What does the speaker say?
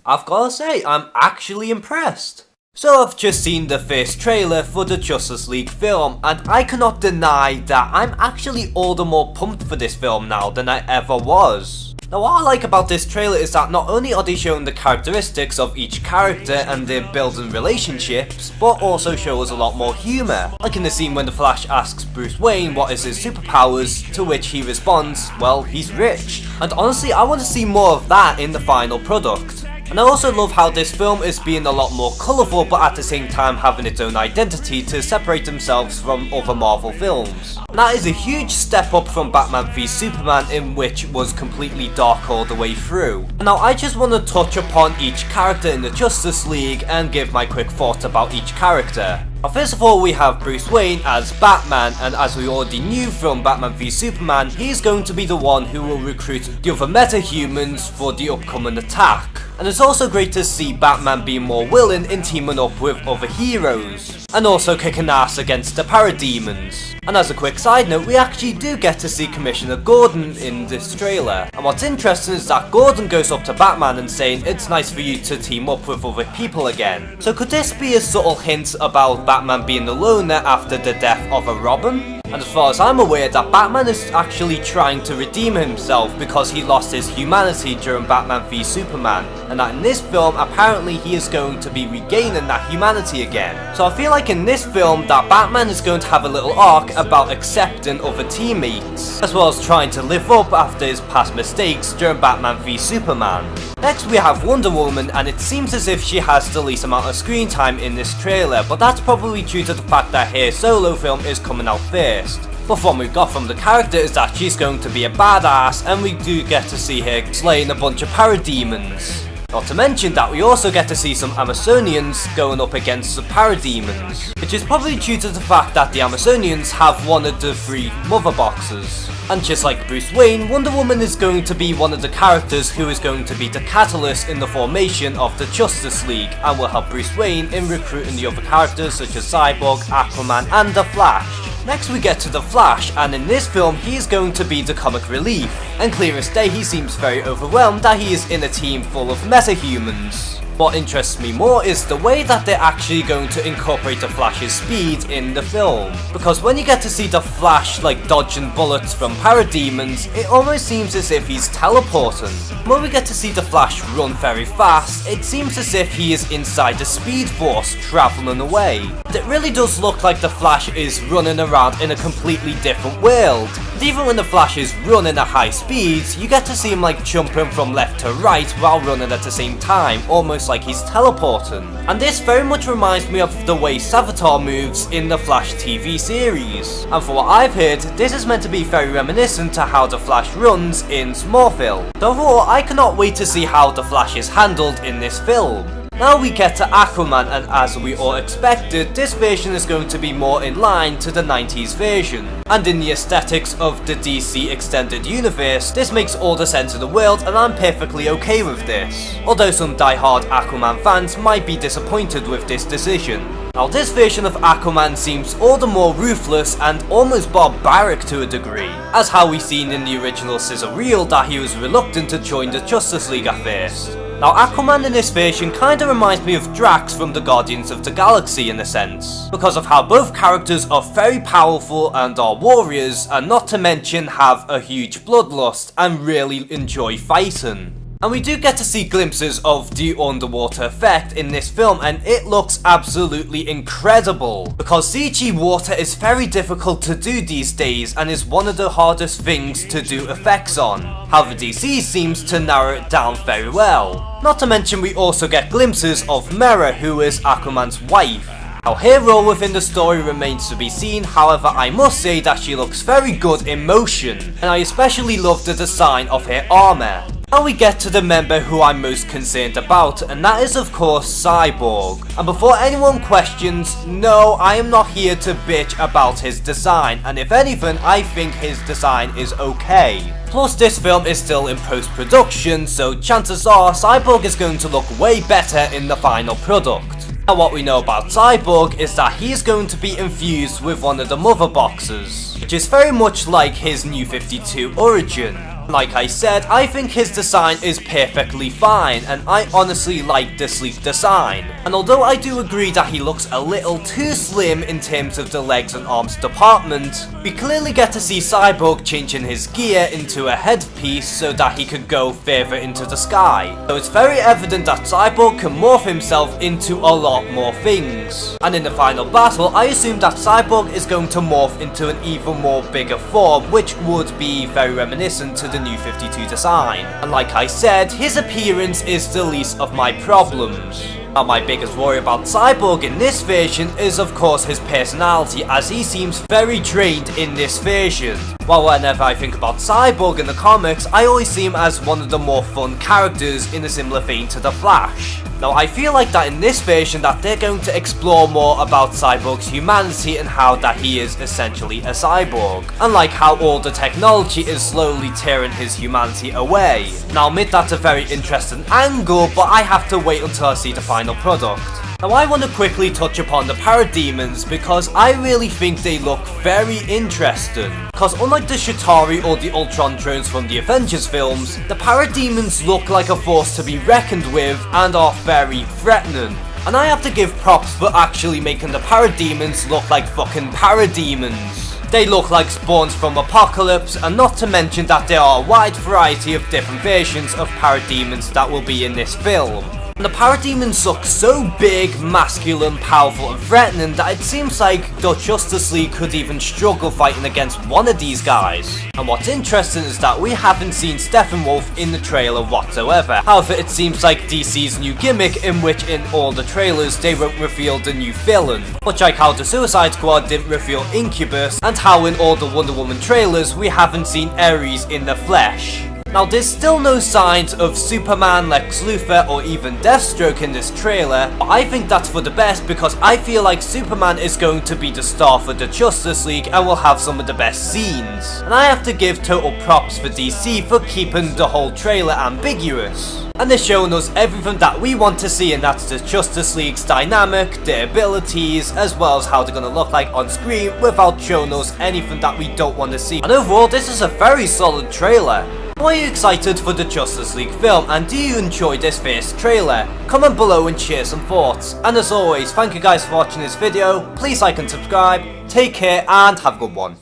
I've gotta say, I'm actually impressed. So I've just seen the first trailer for the Justice League film, and I cannot deny that I'm actually all the more pumped for this film now than I ever was. Now what I like about this trailer is that not only are they showing the characteristics of each character and their building relationships, but also show us a lot more humour. Like in the scene when the Flash asks Bruce Wayne what is his superpowers, to which he responds, well, he's rich. And honestly, I want to see more of that in the final product. And I also love how this film is being a lot more colourful, but at the same time having its own identity to separate themselves from other Marvel films. And that is a huge step up from Batman v Superman, in which was completely dark all the way through. Now I just want to touch upon each character in the Justice League and give my quick thoughts about each character. Now first of all, we have Bruce Wayne as Batman, and as we already knew from Batman v Superman, he's going to be the one who will recruit the other metahumans for the upcoming attack. And it's also great to see Batman being more willing in teaming up with other heroes, and also kicking ass against the parademons. And as a quick side note, we actually do get to see Commissioner Gordon in this trailer. And what's interesting is that Gordon goes up to Batman and saying it's nice for you to team up with other people again. So could this be a subtle hint about Batman being a loner after the death of a Robin? And as far as I'm aware, that Batman is actually trying to redeem himself because he lost his humanity during Batman v Superman, and that in this film apparently he is going to be regaining that humanity again. So I feel like in this film that Batman is going to have a little arc about accepting other teammates, as well as trying to live up after his past mistakes during Batman v Superman. Next we have Wonder Woman, and it seems as if she has the least amount of screen time in this trailer, but that's probably due to the fact that her solo film is coming out first. But what we got from the character is that she's going to be a badass, and we do get to see her slaying a bunch of parademons. Not to mention that we also get to see some Amazonians going up against the parademons, which is probably due to the fact that the Amazonians have one of the 3 mother boxes. And just like Bruce Wayne, Wonder Woman is going to be one of the characters who is going to be the catalyst in the formation of the Justice League, and will help Bruce Wayne in recruiting the other characters such as Cyborg, Aquaman and the Flash. Next we get to the Flash, and in this film he is going to be the comic relief, and clear as day he seems very overwhelmed that he is in a team full of metahumans. What interests me more is the way that they're actually going to incorporate the Flash's speed in the film, because when you get to see the Flash like dodging bullets from parademons, it almost seems as if he's teleporting. When we get to see the Flash run very fast, it seems as if he is inside the Speed Force travelling away. It really does look like the Flash is running around in a completely different world. And even when the Flash is running at high speeds, you get to see him like jumping from left to right while running at the same time, almost like he's teleporting. And this very much reminds me of the way Savitar moves in the Flash TV series. And for what I've heard, this is meant to be very reminiscent to how the Flash runs in Smallville. Therefore, I cannot wait to see how the Flash is handled in this film. Now we get to Aquaman, and as we all expected, this version is going to be more in line to the 90s version. And in the aesthetics of the DC Extended Universe, this makes all the sense in the world, and I'm perfectly okay with this. Although some die-hard Aquaman fans might be disappointed with this decision. Now this version of Aquaman seems all the more ruthless and almost barbaric to a degree, as how we seen in the original sizzle reel that he was reluctant to join the Justice League at first. Now Aquaman in this version kinda reminds me of Drax from the Guardians of the Galaxy in a sense, because of how both characters are very powerful and are warriors, and not to mention have a huge bloodlust and really enjoy fighting. And we do get to see glimpses of the underwater effect in this film, and it looks absolutely incredible, because CG water is very difficult to do these days and is one of the hardest things to do effects on. However, DC seems to narrow it down very well. Not to mention we also get glimpses of Mera, who is Aquaman's wife. Now her role within the story remains to be seen, however I must say that she looks very good in motion, and I especially love the design of her armour. Now we get to the member who I'm most concerned about, and that is of course Cyborg. And before anyone questions, no, I am not here to bitch about his design, and if anything, I think his design is okay. Plus this film is still in post-production, so chances are Cyborg is going to look way better in the final product. Now what we know about Cyborg is that he is going to be infused with one of the mother boxes, which is very much like his New 52 origin. Like I said, I think his design is perfectly fine, and I honestly like the sleek design. And although I do agree that he looks a little too slim in terms of the legs and arms department, we clearly get to see Cyborg changing his gear into a headpiece so that he could go further into the sky. So it's very evident that Cyborg can morph himself into a lot more things. And in the final battle, I assume that Cyborg is going to morph into an even more bigger form, which would be very reminiscent to the New 52 design. And like I said, his appearance is the least of my problems. Now my biggest worry about Cyborg in this version is of course his personality, as he seems very drained in this version. While whenever I think about Cyborg in the comics, I always see him as one of the more fun characters in a similar vein to the Flash. Now I feel like that in this version that they're going to explore more about Cyborg's humanity and how that he is essentially a cyborg, unlike how all the technology is slowly tearing his humanity away. Now I'll admit that's a very interesting angle, but I have to wait until I see the final product. Now I want to quickly touch upon the Parademons because I really think they look very interesting. Because unlike the Chitauri or the Ultron drones from the Avengers films, the Parademons look like a force to be reckoned with and are very threatening. And I have to give props for actually making the Parademons look like fucking Parademons. They look like spawns from Apocalypse, and not to mention that there are a wide variety of different versions of Parademons that will be in this film. And the Parademons look so big, masculine, powerful and threatening that it seems like the Justice League could even struggle fighting against one of these guys. And what's interesting is that we haven't seen Steppenwolf in the trailer whatsoever. However, it seems like DC's new gimmick in which in all the trailers they won't reveal the new villain. Much like how the Suicide Squad didn't reveal Incubus, and how in all the Wonder Woman trailers we haven't seen Ares in the flesh. Now there's still no signs of Superman, Lex Luthor or even Deathstroke in this trailer, but I think that's for the best because I feel like Superman is going to be the star for the Justice League and will have some of the best scenes. And I have to give total props for DC for keeping the whole trailer ambiguous. And they're showing us everything that we want to see, and that's the Justice League's dynamic, their abilities, as well as how they're going to look like on screen without showing us anything that we don't want to see. And overall, this is a very solid trailer. Are you excited for the Justice League film, and do you enjoy this first trailer? Comment below and share some thoughts. And as always, thank you guys for watching this video, please like and subscribe, take care and have a good one.